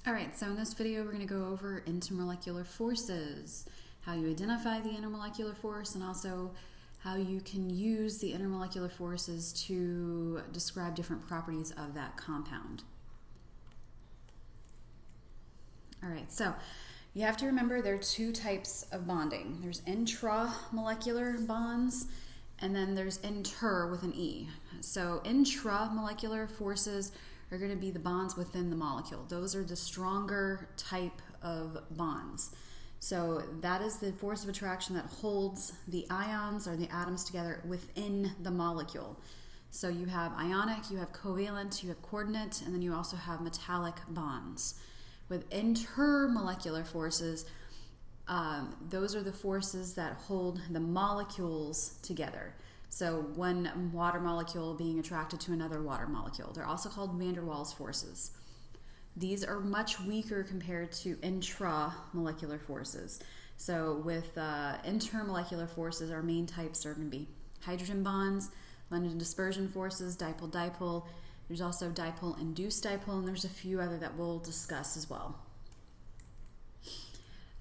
All right, so in this video, we're going to go over intermolecular forces, how you identify the intermolecular force, and also how you can use the intermolecular forces to describe different properties of that compound. All right, so you have to remember there are two types of bonding. There's intramolecular bonds, and then there's inter with an E. So intramolecular forces are going to be the bonds within the molecule. Those are the stronger type of bonds. So that is the force of attraction that holds the ions or the atoms together within the molecule. So you have ionic, you have covalent, you have coordinate, and then you also have metallic bonds. With intermolecular forces, those are the forces that hold the molecules together. So one water molecule being attracted to another water molecule. They're also called van der Waals forces. These are much weaker compared to intramolecular forces. So with intermolecular forces, our main types are going to be hydrogen bonds, London dispersion forces, dipole-dipole. There's also dipole-induced dipole, and there's a few other that we'll discuss as well.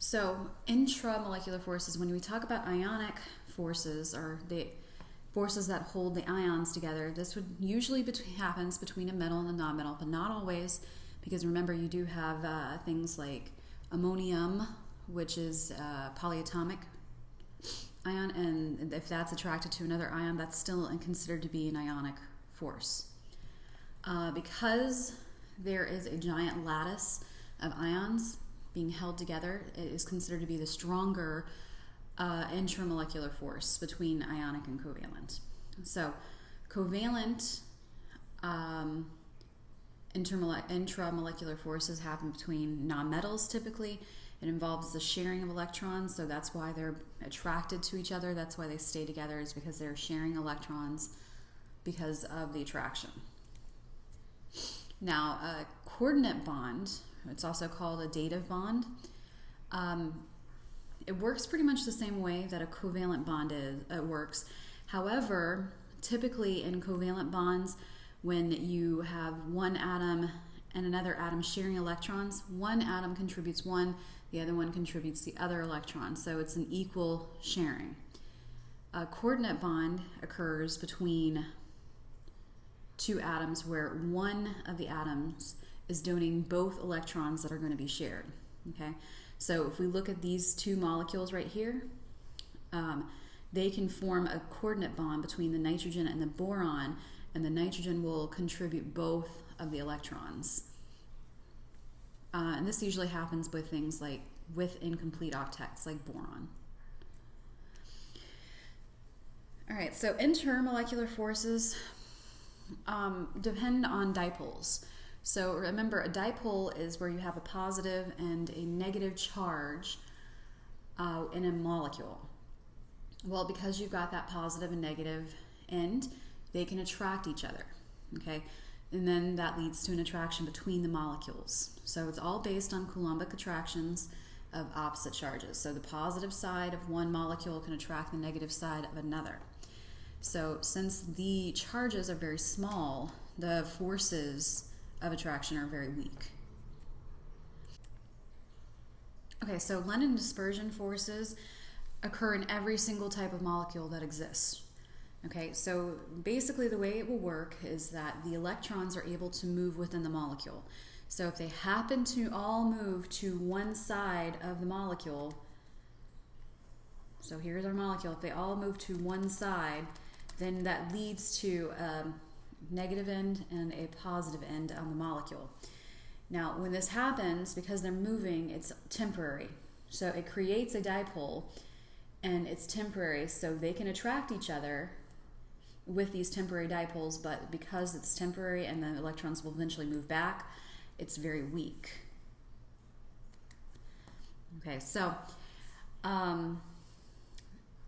So intramolecular forces, when we talk about ionic forces, or the forces that hold the ions together, this would usually happens between a metal and a non-metal, but not always, because remember you do have things like ammonium, which is polyatomic ion, and if that's attracted to another ion, that's still considered to be an ionic force. Because there is a giant lattice of ions being held together, it is considered to be the stronger intramolecular force between ionic and covalent. So covalent intramolecular forces happen between nonmetals typically. It involves the sharing of electrons, so that's why they're attracted to each other. That's why they stay together, is because they're sharing electrons because of the attraction. Now, a coordinate bond, it's also called a dative bond. It works pretty much the same way that a covalent bond works. However, typically in covalent bonds, when you have one atom and another atom sharing electrons, one atom contributes one, the other one contributes the other electron. So it's an equal sharing. A coordinate bond occurs between two atoms where one of the atoms is donating both electrons that are going to be shared. Okay, so if we look at these two molecules right here, they can form a coordinate bond between the nitrogen and the boron, and the nitrogen will contribute both of the electrons. And this usually happens with things like with incomplete octets, like boron. All right, so intermolecular forces depend on dipoles. So remember, a dipole is where you have a positive and a negative charge in a molecule. Well, because you've got that positive and negative end, they can attract each other, okay? And then that leads to an attraction between the molecules. So it's all based on Coulombic attractions of opposite charges. So the positive side of one molecule can attract the negative side of another. So since the charges are very small, the forces of attraction are very weak. Okay, so London dispersion forces occur in every single type of molecule that exists. Okay, so basically the way it will work is that the electrons are able to move within the molecule. So if they happen to all move to one side of the molecule, so here's our molecule, if they all move to one side, then that leads to a negative end and a positive end on the molecule. Now, when this happens, because they're moving, it's temporary. So it creates a dipole, and it's temporary, so they can attract each other with these temporary dipoles, but because it's temporary and the electrons will eventually move back, it's very weak. Okay, so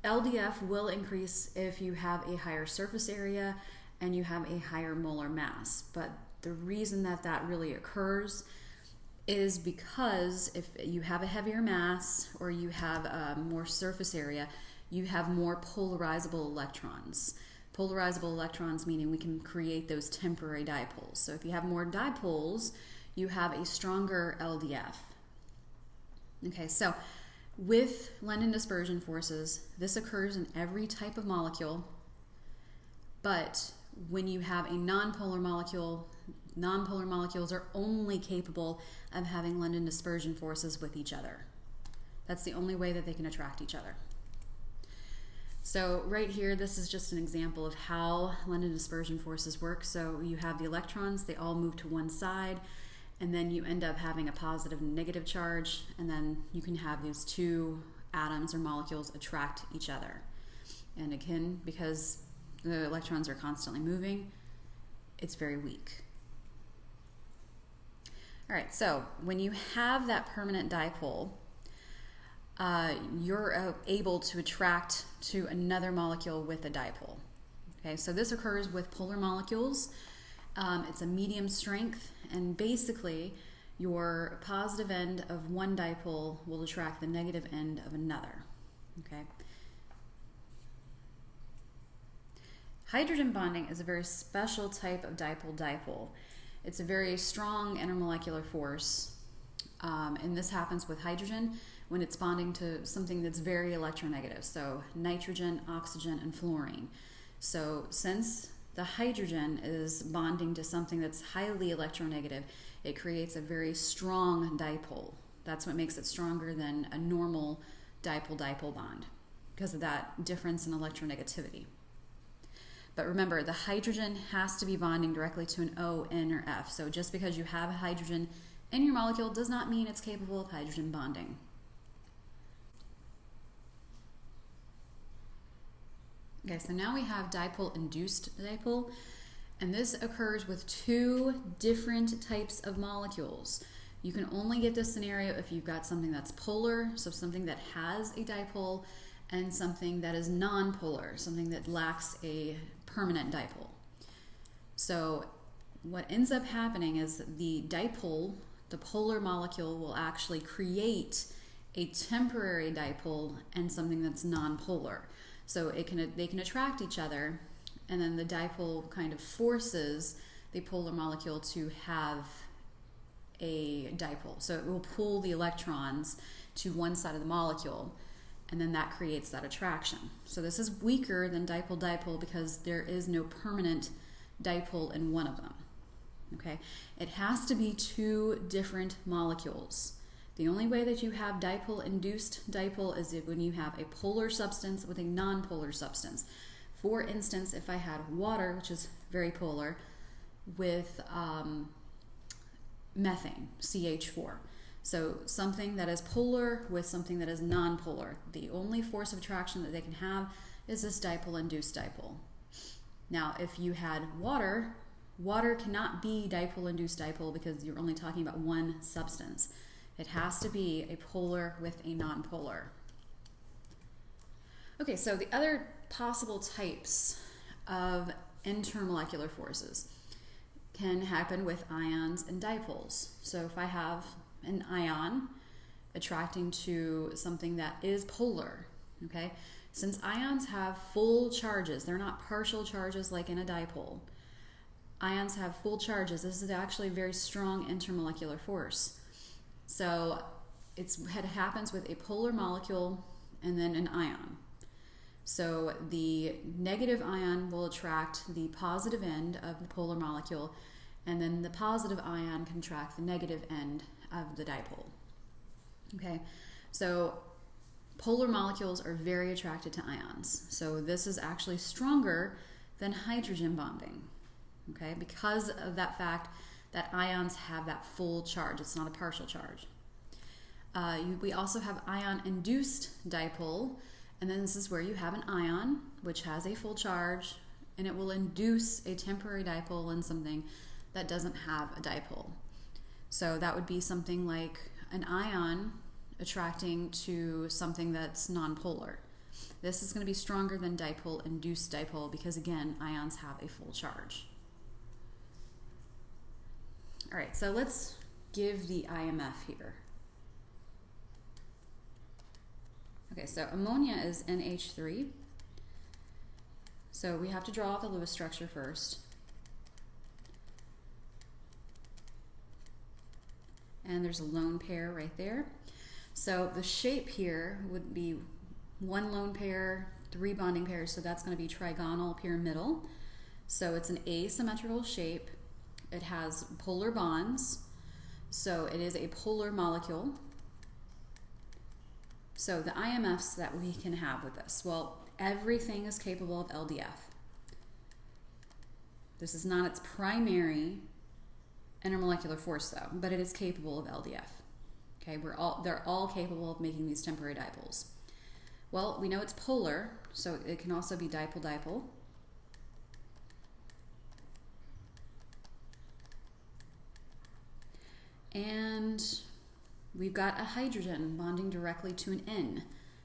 LDF will increase if you have a higher surface area and you have a higher molar mass. But the reason that that really occurs is because if you have a heavier mass or you have more surface area, you have more polarizable electrons. Polarizable electrons meaning we can create those temporary dipoles. So if you have more dipoles, you have a stronger LDF. Okay, so with London dispersion forces, this occurs in every type of molecule, but when you have a nonpolar molecule, nonpolar molecules are only capable of having London dispersion forces with each other. That's the only way that they can attract each other. So right here, this is just an example of how London dispersion forces work. So you have the electrons, they all move to one side, and then you end up having a positive and negative charge, and then you can have these two atoms or molecules attract each other. And again, because the electrons are constantly moving, it's very weak. All right, so when you have that permanent dipole, you're able to attract to another molecule with a dipole. Okay, so this occurs with polar molecules. It's a medium strength, and basically your positive end of one dipole will attract the negative end of another. Okay. Hydrogen bonding is a very special type of dipole-dipole. It's a very strong intermolecular force, and this happens with hydrogen when it's bonding to something that's very electronegative, so nitrogen, oxygen, and fluorine. So since the hydrogen is bonding to something that's highly electronegative, it creates a very strong dipole. That's what makes it stronger than a normal dipole-dipole bond, because of that difference in electronegativity. But remember, the hydrogen has to be bonding directly to an O, N, or F. So just because you have a hydrogen in your molecule does not mean it's capable of hydrogen bonding. Okay, so now we have dipole-induced dipole, and this occurs with two different types of molecules. You can only get this scenario if you've got something that's polar, so something that has a dipole, and something that is non-polar, something that lacks a permanent dipole. So what ends up happening is the dipole, the polar molecule, will actually create a temporary dipole and something that's non-polar. So they can attract each other, and then the dipole kind of forces the polar molecule to have a dipole. So it will pull the electrons to one side of the molecule, and then that creates that attraction. So this is weaker than dipole-dipole because there is no permanent dipole in one of them. Okay? It has to be two different molecules. The only way that you have dipole-induced dipole is when you have a polar substance with a non-polar substance. For instance, if I had water, which is very polar, with methane, CH4. So something that is polar with something that is non-polar. The only force of attraction that they can have is this dipole-induced dipole. Now, if you had water, water cannot be dipole-induced dipole because you're only talking about one substance. It has to be a polar with a non-polar. Okay, so the other possible types of intermolecular forces can happen with ions and dipoles. So if I have an ion attracting to something that is polar, okay? Since ions have full charges, they're not partial charges like in a dipole. Ions have full charges. This is actually a very strong intermolecular force. So it happens with a polar molecule and then an ion. So the negative ion will attract the positive end of the polar molecule, and then the positive ion can attract the negative end of the dipole. Okay, so polar molecules are very attracted to ions. So this is actually stronger than hydrogen bonding, okay, because of that fact that ions have that full charge. It's not a partial charge. We also have ion-induced dipole, and then this is where you have an ion, which has a full charge, and it will induce a temporary dipole in something that doesn't have a dipole. So that would be something like an ion attracting to something that's nonpolar. This is going to be stronger than dipole-induced dipole because, again, ions have a full charge. All right, so let's give the IMF here. Okay, so ammonia is NH3. So we have to draw the Lewis structure first. and there's a lone pair right there. So the shape here would be 1 lone pair, 3 bonding pairs, so that's going to be trigonal pyramidal. So it's an asymmetrical shape. It has polar bonds, so it is a polar molecule. So the IMFs that we can have with this, well, everything is capable of LDF. This is not its primary intermolecular force though, but it is capable of LDF. Okay, they're all capable of making these temporary dipoles. Well, we know it's polar, so it can also be dipole-dipole. And we've got a hydrogen bonding directly to an N.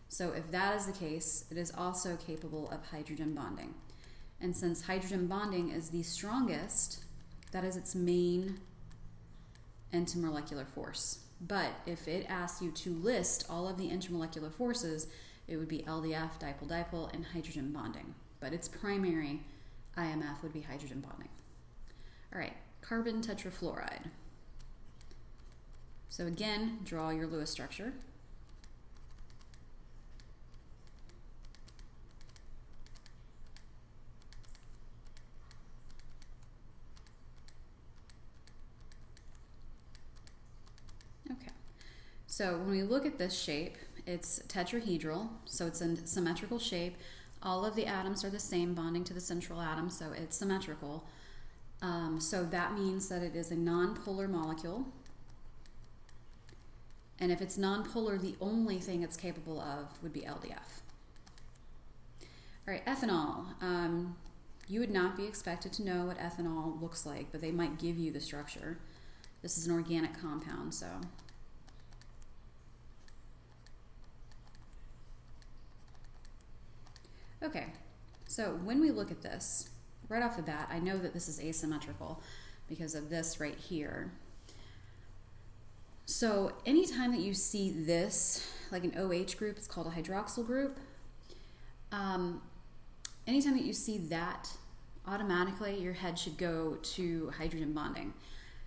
So if that is the case, it is also capable of hydrogen bonding. And since hydrogen bonding is the strongest, that is its main intermolecular force. But if it asks you to list all of the intermolecular forces, it would be LDF, dipole-dipole, and hydrogen bonding. But its primary IMF would be hydrogen bonding. All right, carbon tetrafluoride. So again, draw your Lewis structure. Okay, so when we look at this shape, it's tetrahedral, so it's a symmetrical shape. All of the atoms are the same, bonding to the central atom, so it's symmetrical. So that means that it is a nonpolar molecule. And if it's nonpolar, the only thing it's capable of would be LDF. All right, ethanol. You would not be expected to know what ethanol looks like, but they might give you the structure. This is an organic compound, so. Okay, so when we look at this, right off the bat, I know that this is asymmetrical because of this right here. So anytime that you see this, like an OH group, it's called a hydroxyl group. Anytime that you see that, automatically your head should go to hydrogen bonding,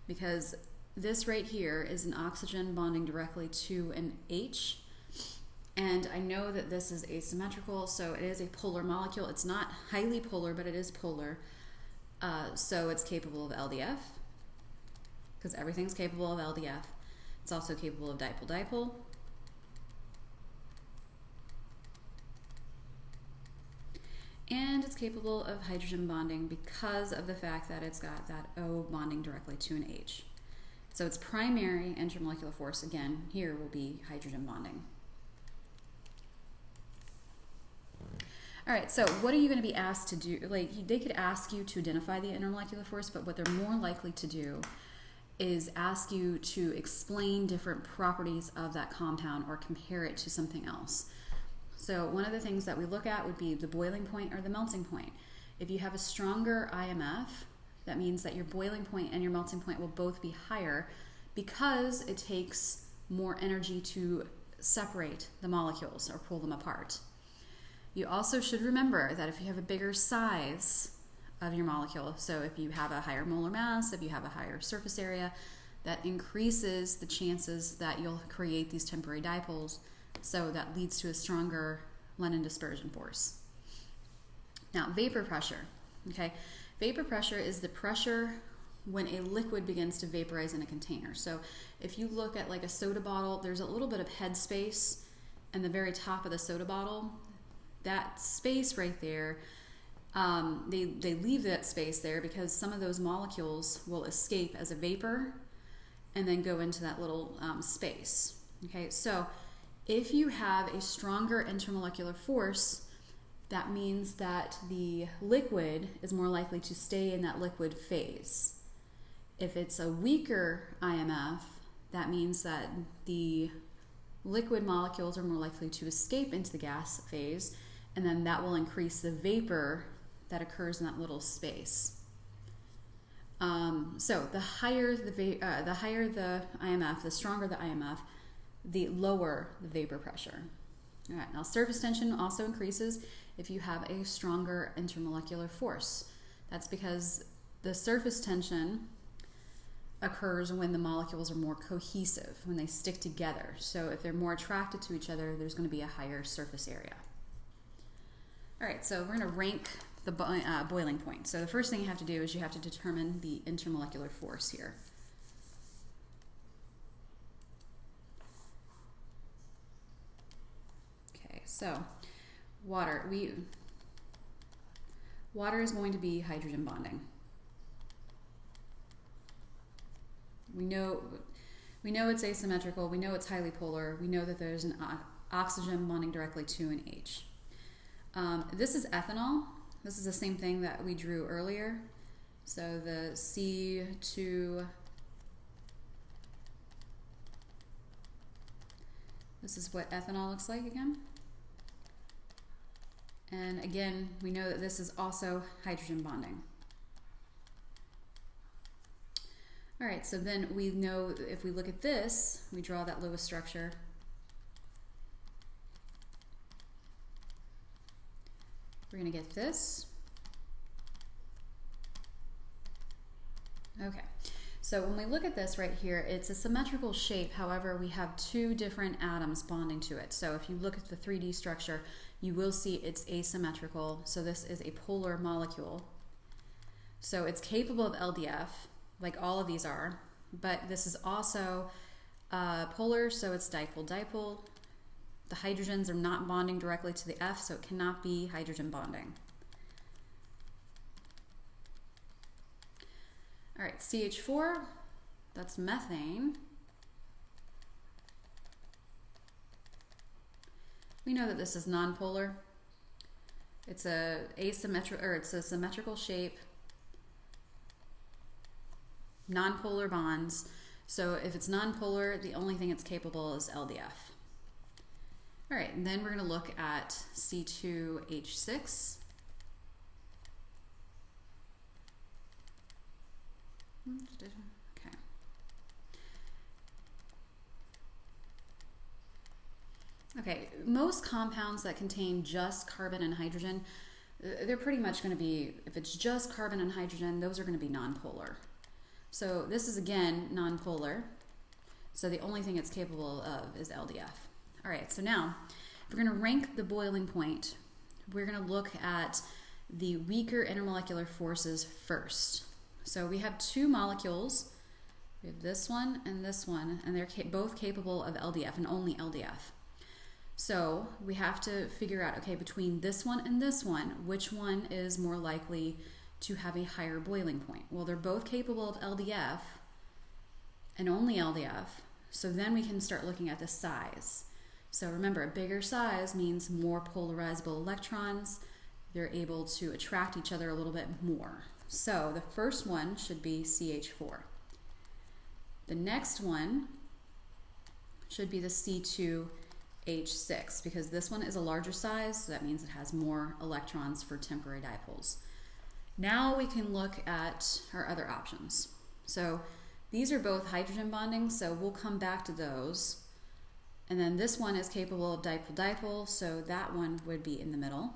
because this right here is an oxygen bonding directly to an H. And I know that this is asymmetrical, so it is a polar molecule. It's not highly polar, but it is polar. So it's capable of LDF, because everything's capable of LDF. It's also capable of dipole-dipole. And it's capable of hydrogen bonding because of the fact that it's got that O bonding directly to an H. So its primary intermolecular force, again, here will be hydrogen bonding. All right, so what are you going to be asked to do? Like, they could ask you to identify the intermolecular force, but what they're more likely to do is ask you to explain different properties of that compound or compare it to something else. So one of the things that we look at would be the boiling point or the melting point. If you have a stronger IMF, that means that your boiling point and your melting point will both be higher because it takes more energy to separate the molecules or pull them apart. You also should remember that if you have a bigger size of your molecule, so if you have a higher molar mass, if you have a higher surface area, that increases the chances that you'll create these temporary dipoles, so that leads to a stronger Lennon dispersion force. Now, vapor pressure, okay? Vapor pressure is the pressure when a liquid begins to vaporize in a container. So if you look at like a soda bottle, there's a little bit of head space in the very top of the soda bottle. That space right there, they leave that space there because some of those molecules will escape as a vapor and then go into that little space. Okay, so if you have a stronger intermolecular force, that means that the liquid is more likely to stay in that liquid phase. If it's a weaker IMF, that means that the liquid molecules are more likely to escape into the gas phase, and then that will increase the vapor that occurs in that little space. So the higher the IMF, the stronger the IMF, the lower the vapor pressure. All right, now surface tension also increases if you have a stronger intermolecular force. That's because the surface tension occurs when the molecules are more cohesive, when they stick together. So if they're more attracted to each other, there's going to be a higher surface area. All right, so we're going to rank the boiling point. So the first thing you have to do is you have to determine the intermolecular force here. Okay, so water is going to be hydrogen bonding. We know it's asymmetrical. We know it's highly polar. We know that there's an oxygen bonding directly to an H. This is ethanol. This is the same thing that we drew earlier. So the C2, this is what ethanol looks like again. And again, we know that this is also hydrogen bonding. All right, so then we know if we look at this, we draw that Lewis structure. We're going to get this. Okay, so when we look at this right here, it's a symmetrical shape. However, we have two different atoms bonding to it. So if you look at the 3D structure, you will see it's asymmetrical. So this is a polar molecule. So it's capable of LDF, like all of these are, but this is also polar, so it's dipole-dipole. The hydrogens are not bonding directly to the F, so it cannot be hydrogen bonding. All right, CH4, that's methane. We know that this is nonpolar. It's a symmetrical shape, nonpolar bonds. So if it's nonpolar, the only thing it's capable is LDF. All right, and then we're going to look at C2H6. Okay. Okay, most compounds that contain just carbon and hydrogen, they're pretty much going to be, if it's just carbon and hydrogen, those are going to be nonpolar. So this is again nonpolar. So the only thing it's capable of is LDF. All right, so now if we're going to rank the boiling point, we're going to look at the weaker intermolecular forces first. So we have two molecules. We have this one, and they're both capable of LDF and only LDF. So we have to figure out, okay, between this one and this one, which one is more likely to have a higher boiling point? Well, they're both capable of LDF and only LDF, so then we can start looking at the size. So remember, a bigger size means more polarizable electrons. They're able to attract each other a little bit more. So the first one should be CH4. The next one should be the C2H6, because this one is a larger size, so that means it has more electrons for temporary dipoles. Now we can look at our other options. So these are both hydrogen bonding, so we'll come back to those. And then this one is capable of dipole-dipole, so that one would be in the middle.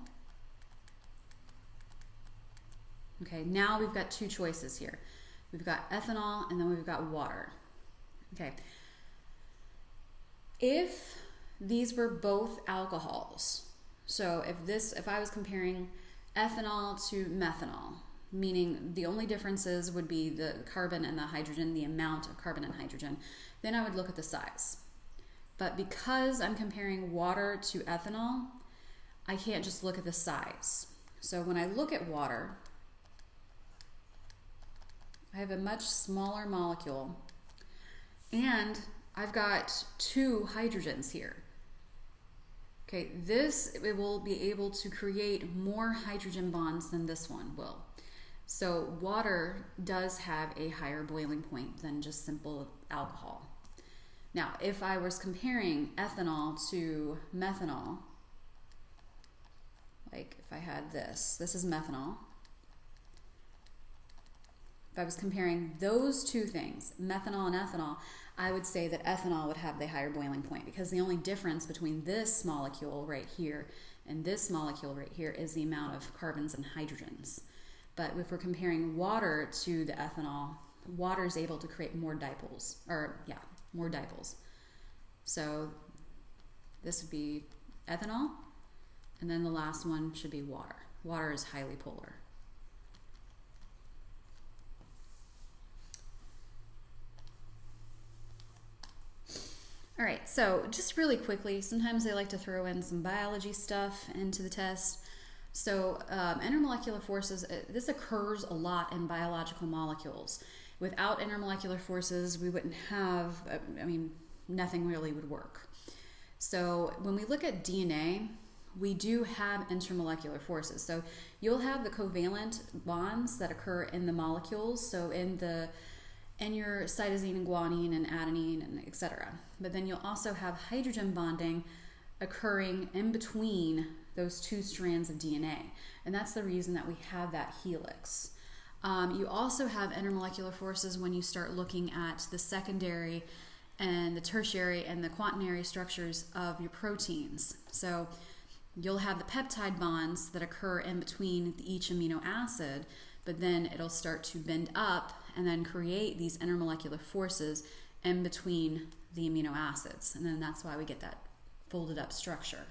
Okay, now we've got two choices here. We've got ethanol and then we've got water. Okay. If these were both alcohols, so if I was comparing ethanol to methanol, meaning the only differences would be the carbon and the hydrogen, the amount of carbon and hydrogen, then I would look at the size. But because I'm comparing water to ethanol, I can't just look at the size. So when I look at water, I have a much smaller molecule, and I've got two hydrogens here. Okay, it will be able to create more hydrogen bonds than this one will. So water does have a higher boiling point than just simple alcohol. Now, if I was comparing ethanol to methanol, like if I had this is methanol. If I was comparing those two things, methanol and ethanol, I would say that ethanol would have the higher boiling point, because the only difference between this molecule right here and this molecule right here is the amount of carbons and hydrogens. But if we're comparing water to the ethanol, water is able to create more dipoles, more dipoles. So this would be ethanol, and then the last one should be water. Water is highly polar. All right, so just really quickly, sometimes they like to throw in some biology stuff into the test. So intermolecular forces, this occurs a lot in biological molecules. Without intermolecular forces, we wouldn't have, nothing really would work. So when we look at DNA, we do have intermolecular forces. So you'll have the covalent bonds that occur in the molecules, so in your cytosine and guanine and adenine and etc. But then you'll also have hydrogen bonding occurring in between those two strands of DNA. And that's the reason that we have that helix. You also have intermolecular forces when you start looking at the secondary and the tertiary and the quaternary structures of your proteins. So you'll have the peptide bonds that occur in between each amino acid, but then it'll start to bend up and then create these intermolecular forces in between the amino acids. And then that's why we get that folded up structure.